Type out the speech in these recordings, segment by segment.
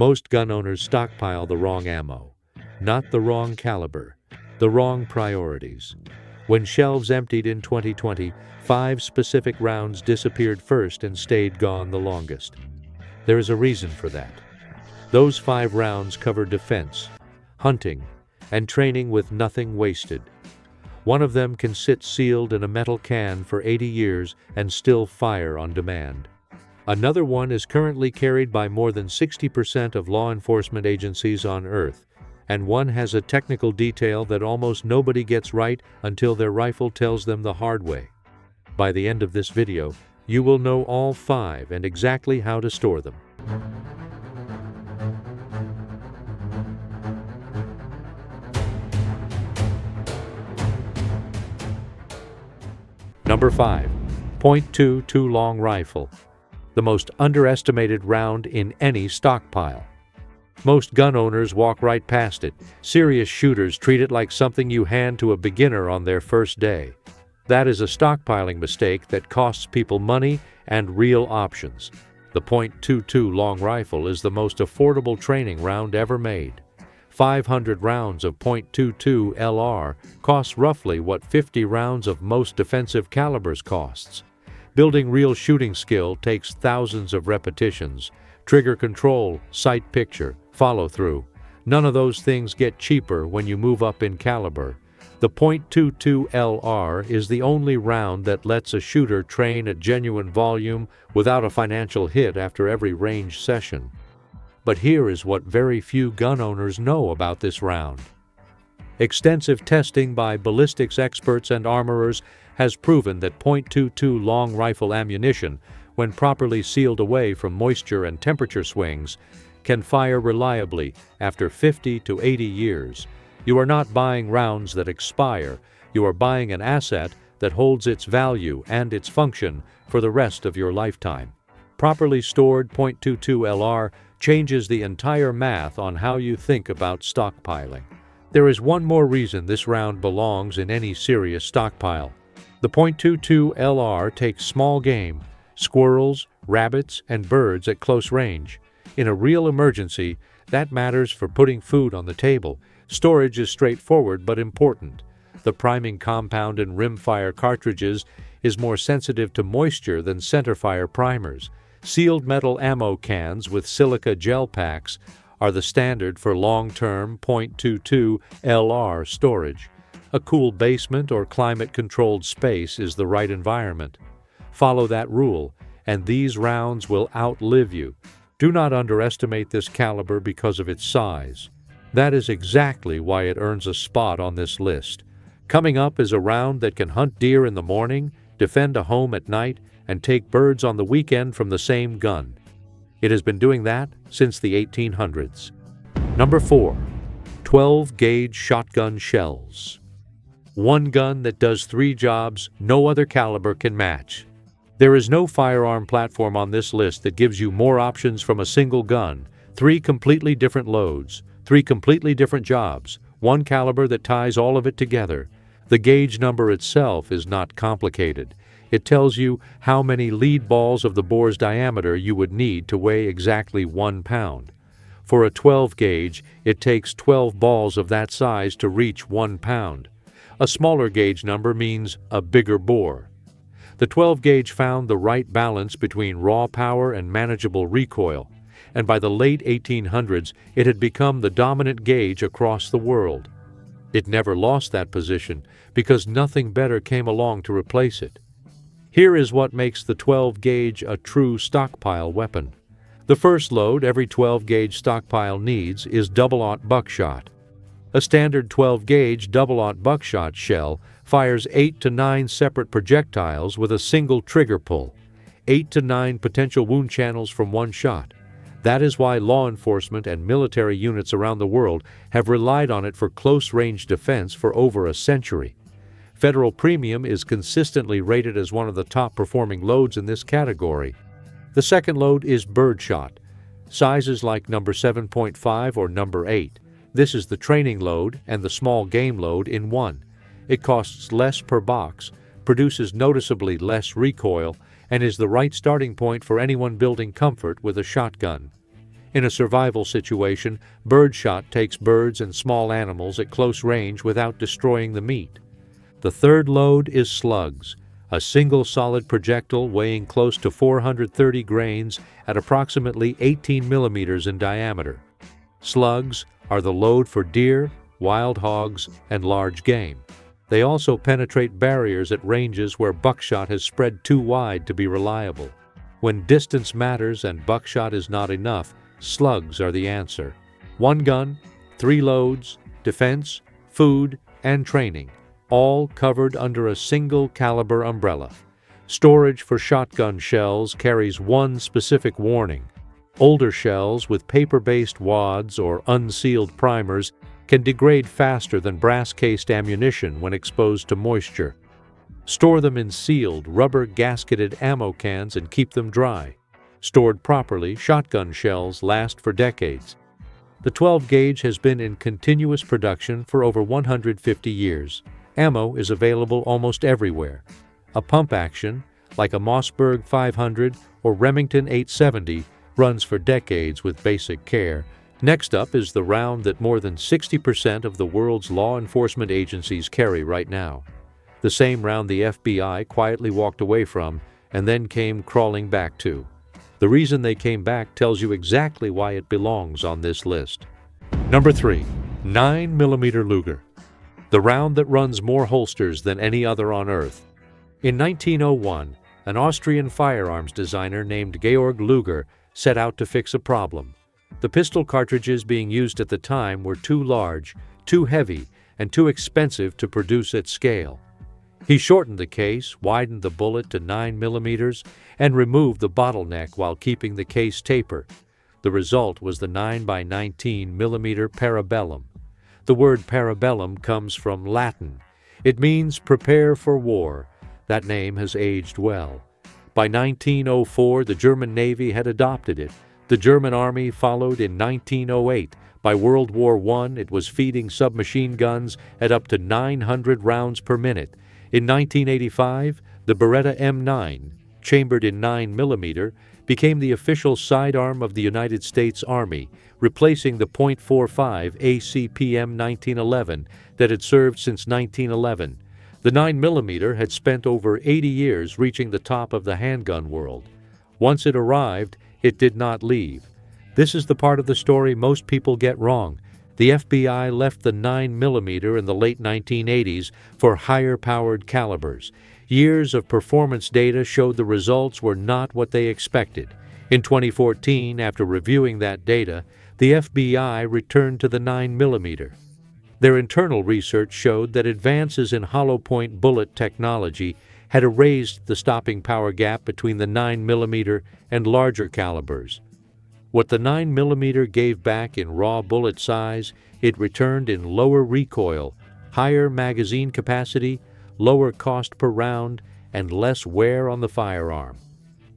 Most gun owners stockpile the wrong ammo, not the wrong caliber, the wrong priorities. When shelves emptied in 2020, 5 specific rounds disappeared first and stayed gone the longest. There is a reason for that. Those 5 rounds cover defense, hunting, and training with nothing wasted. One of them can sit sealed in a metal can for 80 years and still fire on demand. Another one is currently carried by more than 60% of law enforcement agencies on Earth, and one has a technical detail that almost nobody gets right until their rifle tells them the hard way. By the end of this video, you will know all 5 and exactly how to store them. Number 5. .22 long rifle. The most underestimated round in any stockpile. Most gun owners walk right past it. Serious shooters treat it like something you hand to a beginner on their first day. That is a stockpiling mistake that costs people money and real options. The .22 long rifle is the most affordable training round ever made. 500 rounds of .22 LR costs roughly what 50 rounds of most defensive calibers costs. Building real shooting skill takes thousands of repetitions. Trigger control, sight picture, follow-through. None of those things get cheaper when you move up in caliber. The .22 LR is the only round that lets a shooter train at genuine volume without a financial hit after every range session. But here is what very few gun owners know about this round. Extensive testing by ballistics experts and armorers has proven that .22 long rifle ammunition, when properly sealed away from moisture and temperature swings, can fire reliably after 50 to 80 years. You are not buying rounds that expire. You are buying an asset that holds its value and its function for the rest of your lifetime. Properly stored .22 LR changes the entire math on how you think about stockpiling. There is one more reason this round belongs in any serious stockpile. The .22 LR takes small game, squirrels, rabbits, and birds at close range. In a real emergency, that matters for putting food on the table. Storage is straightforward but important. The priming compound in rimfire cartridges is more sensitive to moisture than centerfire primers. Sealed metal ammo cans with silica gel packs are the standard for long-term .22 LR storage. A cool basement or climate-controlled space is the right environment. Follow that rule, and these rounds will outlive you. Do not underestimate this caliber because of its size. That is exactly why it earns a spot on this list. Coming up is a round that can hunt deer in the morning, defend a home at night, and take birds on the weekend from the same gun. It has been doing that since the 1800s. Number 4. 12-gauge shotgun shells. One gun that does 3 jobs no other caliber can match. There is no firearm platform on this list that gives you more options from a single gun. 3 completely different loads, 3 completely different jobs, 1 caliber that ties all of it together. The gauge number itself is not complicated. It tells you how many lead balls of the bore's diameter you would need to weigh exactly 1 pound. For a 12 gauge, it takes 12 balls of that size to reach 1 pound. A smaller gauge number means a bigger bore. The 12 gauge found the right balance between raw power and manageable recoil, and by the late 1800s it had become the dominant gauge across the world. It never lost that position because nothing better came along to replace it. Here is what makes the 12 gauge a true stockpile weapon. The first load every 12 gauge stockpile needs is double-aught buckshot. A standard 12 gauge double-aught buckshot shell fires 8 to 9 separate projectiles with a single trigger pull, 8 to 9 potential wound channels from one shot. That is why law enforcement and military units around the world have relied on it for close-range defense for over a century. Federal Premium is consistently rated as one of the top-performing loads in this category. The second load is birdshot, sizes like number 7.5 or number 8. This is the training load and the small game load in one. It costs less per box, produces noticeably less recoil, and is the right starting point for anyone building comfort with a shotgun. In a survival situation, birdshot takes birds and small animals at close range without destroying the meat. The third load is slugs, a single solid projectile weighing close to 430 grains at approximately 18 millimeters in diameter. Slugs are the load for deer, wild hogs, and large game. They also penetrate barriers at ranges where buckshot has spread too wide to be reliable. When distance matters and buckshot is not enough, slugs are the answer. One gun, 3 loads, defense, food, and training, all covered under a single caliber umbrella. Storage for shotgun shells carries one specific warning. Older shells with paper-based wads or unsealed primers can degrade faster than brass-cased ammunition when exposed to moisture. Store them in sealed, rubber-gasketed ammo cans and keep them dry. Stored properly, shotgun shells last for decades. The 12-gauge has been in continuous production for over 150 years. Ammo is available almost everywhere. A pump action, like a Mossberg 500 or Remington 870, runs for decades with basic care. Next up is the round that more than 60% of the world's law enforcement agencies carry right now. The same round the FBI quietly walked away from and then came crawling back to. The reason they came back tells you exactly why it belongs on this list. Number 3. 9mm Luger. The round that runs more holsters than any other on Earth. In 1901, an Austrian firearms designer named Georg Luger set out to fix a problem. The pistol cartridges being used at the time were too large, too heavy, and too expensive to produce at scale. He shortened the case, widened the bullet to 9 millimeters, and removed the bottleneck while keeping the case taper. The result was the 9x19 millimeter Parabellum. The word Parabellum comes from Latin. It means prepare for war. That name has aged well. By 1904, the German Navy had adopted it. The German Army followed in 1908. By World War I, it was feeding submachine guns at up to 900 rounds per minute. In 1985, the Beretta M9, chambered in 9mm, became the official sidearm of the United States Army, replacing the .45 ACPM 1911 that had served since 1911. The 9mm had spent over 80 years reaching the top of the handgun world. Once it arrived, it did not leave. This is the part of the story most people get wrong. The FBI left the 9mm in the late 1980s for higher-powered calibers. Years of performance data showed the results were not what they expected. In 2014, after reviewing that data, the FBI returned to the 9mm. Their internal research showed that advances in hollow-point bullet technology had erased the stopping power gap between the 9mm and larger calibers. What the 9mm gave back in raw bullet size, it returned in lower recoil, higher magazine capacity, lower cost per round, and less wear on the firearm.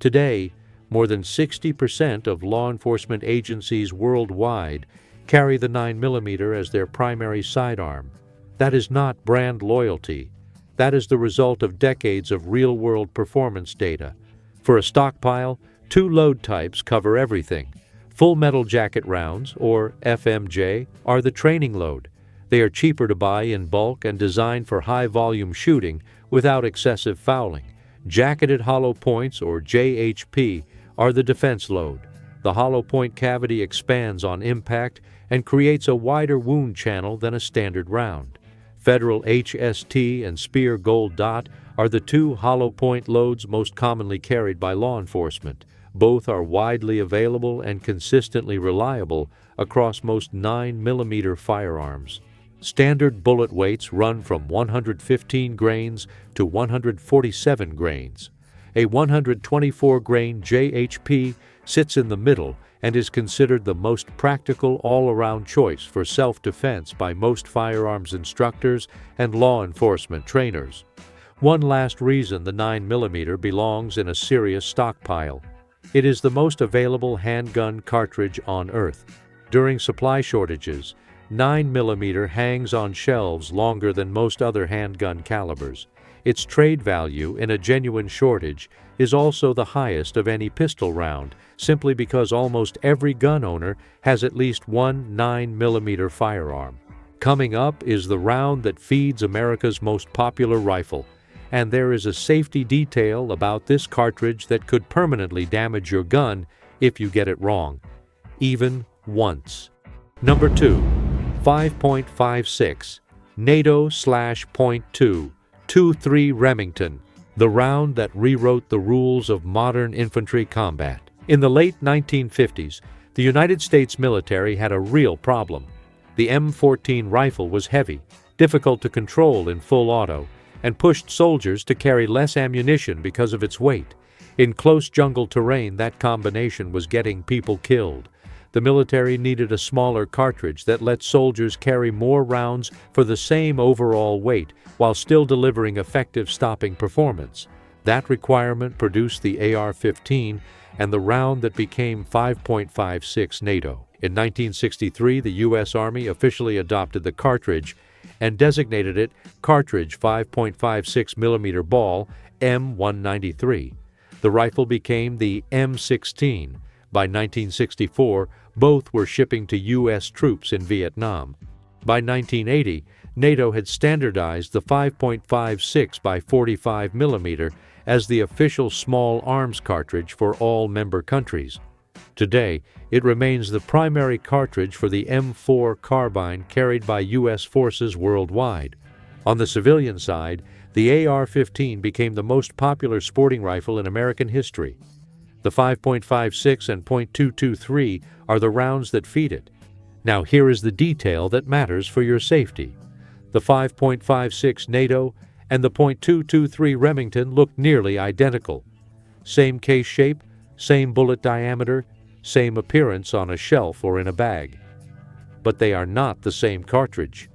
Today, more than 60% of law enforcement agencies worldwide carry the 9mm as their primary sidearm. That is not brand loyalty. That is the result of decades of real-world performance data. For a stockpile, 2 load types cover everything. Full metal jacket rounds, or FMJ, are the training load. They are cheaper to buy in bulk and designed for high-volume shooting without excessive fouling. Jacketed hollow points, or JHP, are the defense load. The hollow point cavity expands on impact and creates a wider wound channel than a standard round. Federal HST and Speer Gold Dot are the 2 hollow point loads most commonly carried by law enforcement. Both are widely available and consistently reliable across most 9mm firearms. Standard bullet weights run from 115 grains to 147 grains. A 124-grain JHP sits in the middle and is considered the most practical all-around choice for self-defense by most firearms instructors and law enforcement trainers. One last reason the 9mm belongs in a serious stockpile. It is the most available handgun cartridge on Earth. During supply shortages, 9mm hangs on shelves longer than most other handgun calibers. Its trade value in a genuine shortage is also the highest of any pistol round, simply because almost every gun owner has at least one 9mm firearm. Coming up is the round that feeds America's most popular rifle, and there is a safety detail about this cartridge that could permanently damage your gun if you get it wrong, even once. Number 2. 5.56 NATO/.223 Remington, the round that rewrote the rules of modern infantry combat. In the late 1950s, the United States military had a real problem. The M14 rifle was heavy, difficult to control in full auto, and pushed soldiers to carry less ammunition because of its weight. In close jungle terrain, that combination was getting people killed. The military needed a smaller cartridge that let soldiers carry more rounds for the same overall weight while still delivering effective stopping performance. That requirement produced the AR-15 and the round that became 5.56 NATO. In 1963, the U.S. Army officially adopted the cartridge and designated it Cartridge 5.56mm Ball M193. The rifle became the M16. By 1964, both were shipping to U.S. troops in Vietnam. By 1980, NATO had standardized the 5.56 by 45mm as the official small arms cartridge for all member countries. Today, it remains the primary cartridge for the M4 carbine carried by U.S. forces worldwide. On the civilian side, the AR-15 became the most popular sporting rifle in American history. The 5.56 and .223 are the rounds that feed it. Now here is the detail that matters for your safety. The 5.56 NATO and the .223 Remington look nearly identical. Same case shape, same bullet diameter, same appearance on a shelf or in a bag. But they are not the same cartridge.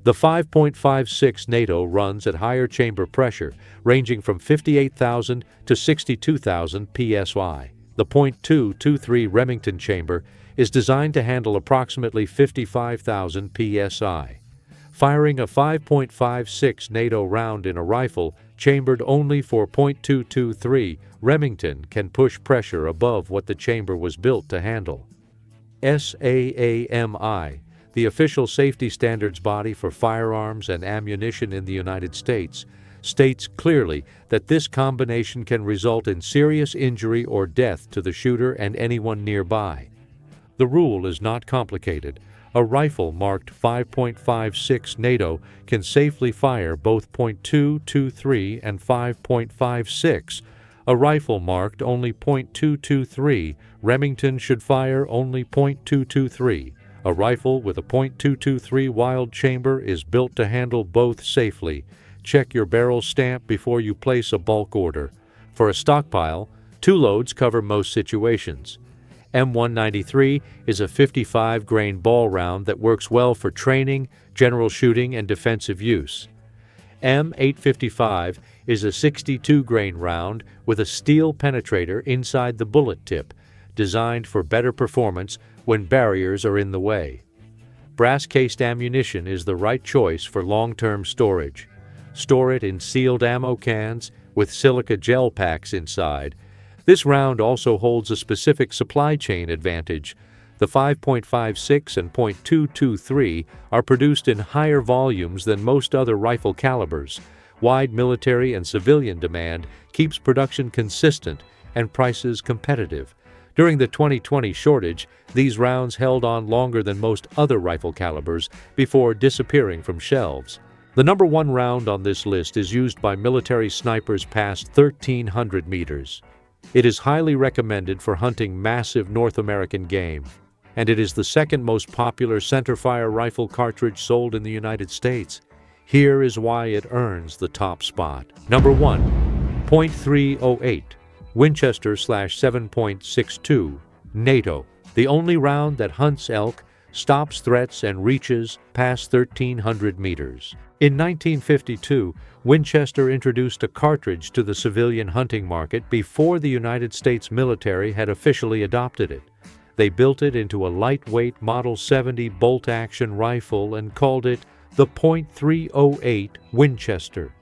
The 5.56 NATO runs at higher chamber pressure, ranging from 58,000 to 62,000 psi. The .223 Remington chamber is designed to handle approximately 55,000 psi. Firing a 5.56 NATO round in a rifle chambered only for .223 Remington can push pressure above what the chamber was built to handle. SAAMI, the official safety standards body for firearms and ammunition in the United States, states clearly that this combination can result in serious injury or death to the shooter and anyone nearby. The rule is not complicated. A rifle marked 5.56 NATO can safely fire both .223 and 5.56. A rifle marked only .223 Remington should fire only .223. A rifle with a .223 Wild chamber is built to handle both safely. Check your barrel stamp before you place a bulk order. For a stockpile, 2 loads cover most situations. M193 is a 55-grain ball round that works well for training, general shooting, and defensive use. M855 is a 62-grain round with a steel penetrator inside the bullet tip, designed for better performance when barriers are in the way. Brass-cased ammunition is the right choice for long-term storage. Store it in sealed ammo cans with silica gel packs inside. This round also holds a specific supply chain advantage. The 5.56 and .223 are produced in higher volumes than most other rifle calibers. Wide military and civilian demand keeps production consistent and prices competitive. During the 2020 shortage, these rounds held on longer than most other rifle calibers before disappearing from shelves. The number 1 round on this list is used by military snipers past 1,300 meters. It is highly recommended for hunting massive North American game, and it is the second most popular centerfire rifle cartridge sold in the United States. Here is why it earns the top spot. Number 1. .308 Winchester /7.62 NATO, the only round that hunts elk, stops threats, and reaches past 1,300 meters. In 1952, Winchester introduced a cartridge to the civilian hunting market before the United States military had officially adopted it. They built it into a lightweight Model 70 bolt-action rifle and called it the .308 Winchester.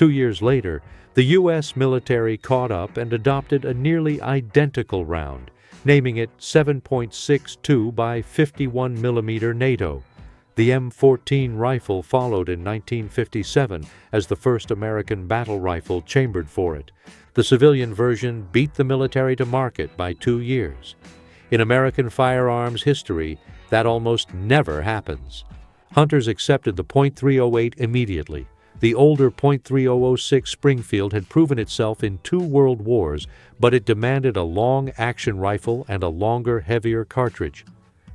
2 years later, the U.S. military caught up and adopted a nearly identical round, naming it 7.62 by 51 millimeter NATO. The M14 rifle followed in 1957 as the first American battle rifle chambered for it. The civilian version beat the military to market by 2 years. In American firearms history, that almost never happens. Hunters accepted the .308 immediately. The older .3006 Springfield had proven itself in 2 world wars, but it demanded a long action rifle and a longer, heavier cartridge.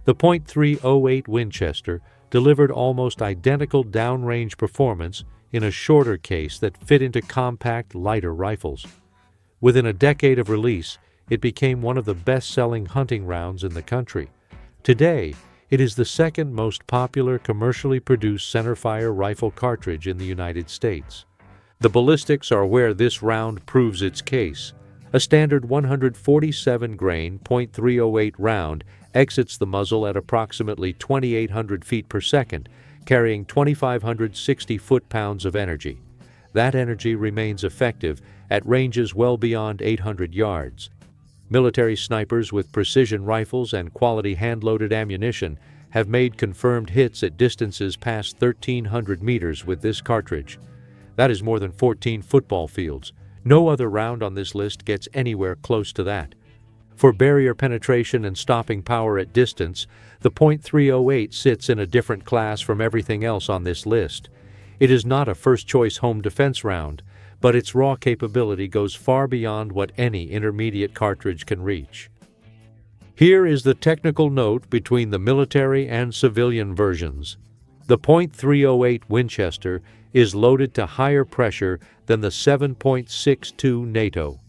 The .308 Winchester delivered almost identical downrange performance in a shorter case that fit into compact, lighter rifles. Within a decade of release, it became one of the best-selling hunting rounds in the country. Today, it is the second most popular commercially produced centerfire rifle cartridge in the United States. The ballistics are where this round proves its case. A standard 147-grain .308 round exits the muzzle at approximately 2,800 feet per second, carrying 2,560 foot-pounds of energy. That energy remains effective at ranges well beyond 800 yards. Military snipers with precision rifles and quality hand-loaded ammunition have made confirmed hits at distances past 1,300 meters with this cartridge. That is more than 14 football fields. No other round on this list gets anywhere close to that. For barrier penetration and stopping power at distance, the .308 sits in a different class from everything else on this list. It is not a first-choice home defense round, but its raw capability goes far beyond what any intermediate cartridge can reach. Here is the technical note between the military and civilian versions. The .308 Winchester is loaded to higher pressure than the 7.62 NATO.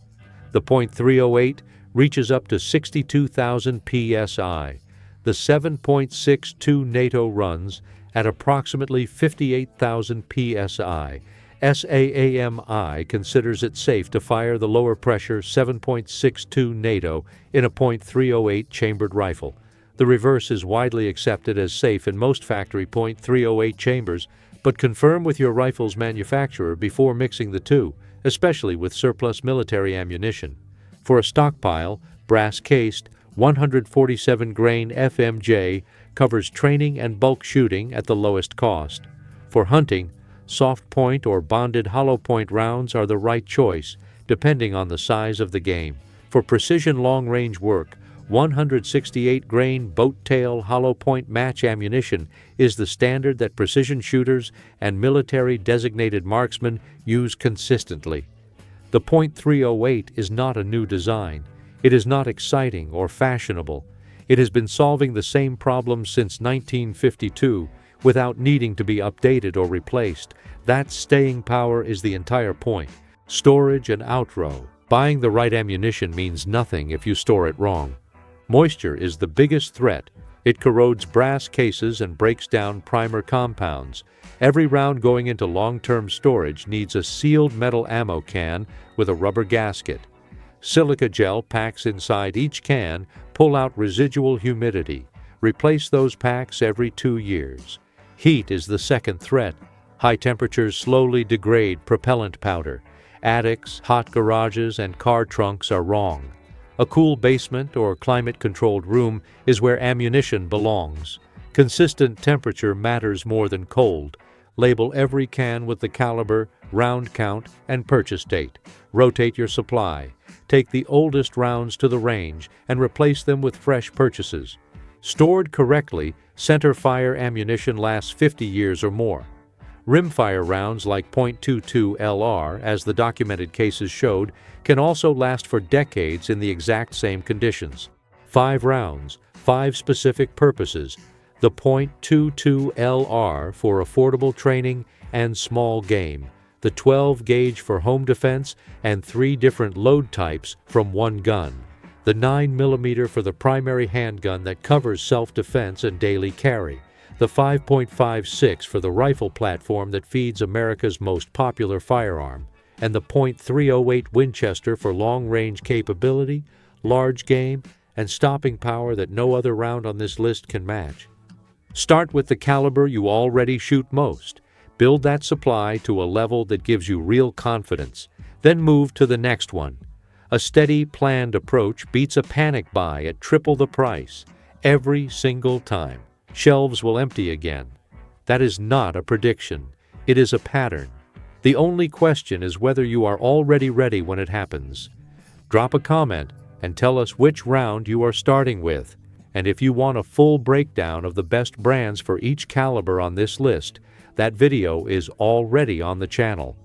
The .308 reaches up to 62,000 psi. The 7.62 NATO runs at approximately 58,000 psi. SAAMI considers it safe to fire the lower pressure 7.62 NATO in a .308 chambered rifle. The reverse is widely accepted as safe in most factory .308 chambers, but confirm with your rifle's manufacturer before mixing the two, especially with surplus military ammunition. For a stockpile, brass-cased, 147-grain FMJ covers training and bulk shooting at the lowest cost. For hunting, soft point or bonded hollow point rounds are the right choice, depending on the size of the game. For precision long-range work, 168-grain boat-tail hollow point match ammunition is the standard that precision shooters and military-designated marksmen use consistently. The .308 is not a new design. It is not exciting or fashionable. It has been solving the same problem since 1952 without needing to be updated or replaced. That staying power is the entire point. Storage and outrow. Buying the right ammunition means nothing if you store it wrong. Moisture is the biggest threat. It corrodes brass cases and breaks down primer compounds. Every round going into long-term storage needs a sealed metal ammo can with a rubber gasket. Silica gel packs inside each can pull out residual humidity. Replace those packs every 2 years. Heat is the second threat. High temperatures slowly degrade propellant powder. Attics, hot garages, and car trunks are wrong. A cool basement or climate-controlled room is where ammunition belongs. Consistent temperature matters more than cold. Label every can with the caliber, round count, and purchase date. Rotate your supply. Take the oldest rounds to the range and replace them with fresh purchases. Stored correctly, center fire ammunition lasts 50 years or more. Rimfire rounds like .22 LR, as the documented cases showed, can also last for decades in the exact same conditions. 5 rounds, 5 specific purposes. The .22 LR for affordable training and small game. The 12-gauge for home defense and 3 different load types from one gun. The 9mm for the primary handgun that covers self-defense and daily carry. The 5.56 for the rifle platform that feeds America's most popular firearm, and the .308 Winchester for long-range capability, large game, and stopping power that no other round on this list can match. Start with the caliber you already shoot most. Build that supply to a level that gives you real confidence, then move to the next one. A steady, planned approach beats a panic buy at triple the price. Every single time, shelves will empty again. That is not a prediction. It is a pattern. The only question is whether you are already ready when it happens. Drop a comment and tell us which round you are starting with. And if you want a full breakdown of the best brands for each caliber on this list, that video is already on the channel.